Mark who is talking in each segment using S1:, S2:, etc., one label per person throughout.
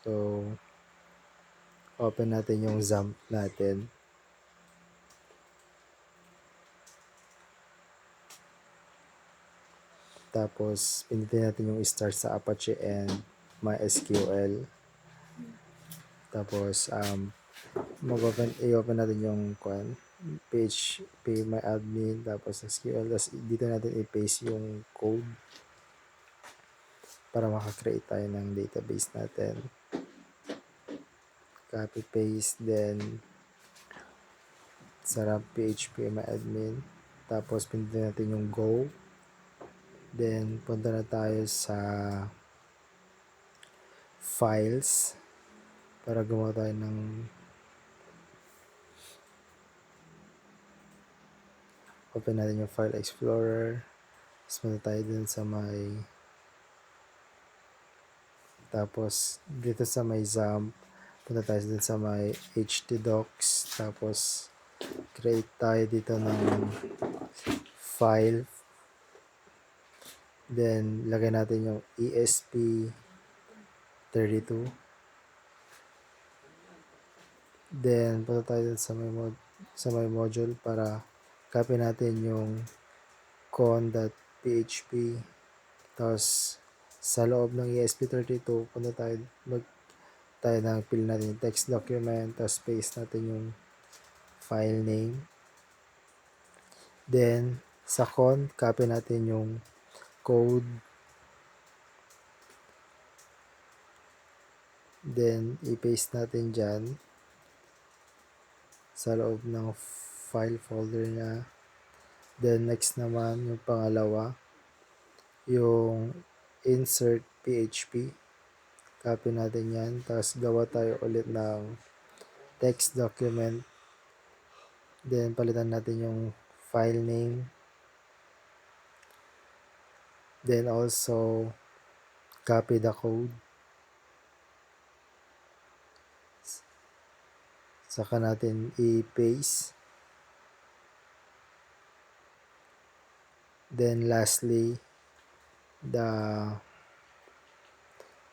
S1: So, open natin yung XAMPP natin. Tapos, pindutin natin yung start sa Apache and MySQL. Tapos, i-open natin yung PHP my admin, tapos SQL. Tapos, dito natin i-paste yung code para makakreate tayo ng database natin. Copy, paste, then sarap PHP my admin. Tapos, pindutin natin yung go. Then, punta na tayo sa files para gumawa tayo ng open natin yung file explorer. Tapos, punta tayo dun sa tapos, dito sa may XAMPP, punta tayo dun sa may htdocs. Tapos, create tayo dito ng file. Then, lagay natin yung ESP32. Then, punta tayo sa may module para copy natin yung con.php. Tapos, sa loob ng ESP32, punta tayo, fill natin yung text document, tapos paste natin yung file name. Then, sa con, copy natin yung code. Then, i-paste natin dyan sa loob ng file folder niya. Then, next naman, yung pangalawa, yung insert PHP. Copy natin yan. Tapos, gawa tayo ulit ng text document. Then, palitan natin yung file name. Then, also, copy the code. Saka natin i-paste. Then, lastly, the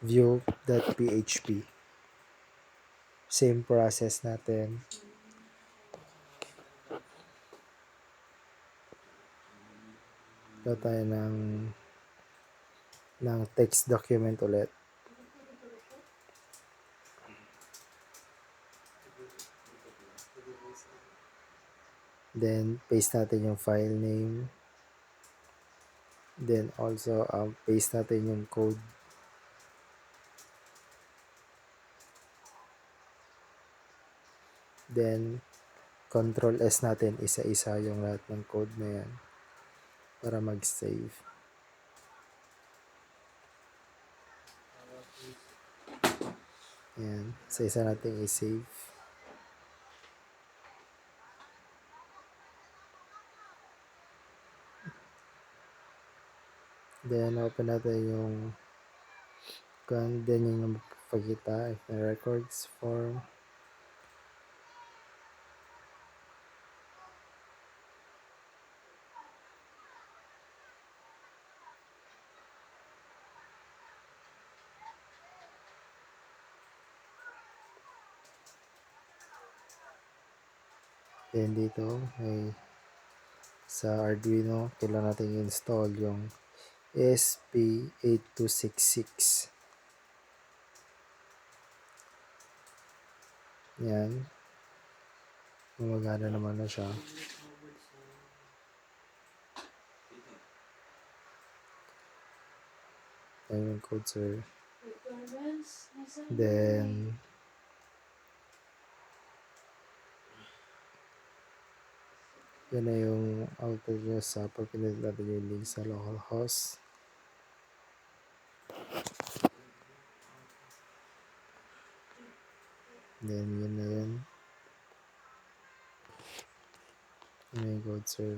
S1: view.php. Same process natin. Gawa tayo ng text document ulit. Then, paste natin yung file name. Then, also, paste natin yung code. Then, Control S natin, isa-isa yung lahat ng code na yan para mag-save. Yan, isa-isa natin i-save. Then, open natin yung then yung mapapakita if may records form. Then dito may sa Arduino kailangan natin i-install yung ESP8266. Yan. Gumagana naman na siya. Yan yung code, sir. Then, yan na yung output niya sa pag pinili natin yung link sa localhost. Then, yun na yun. Yun na yung code, sir.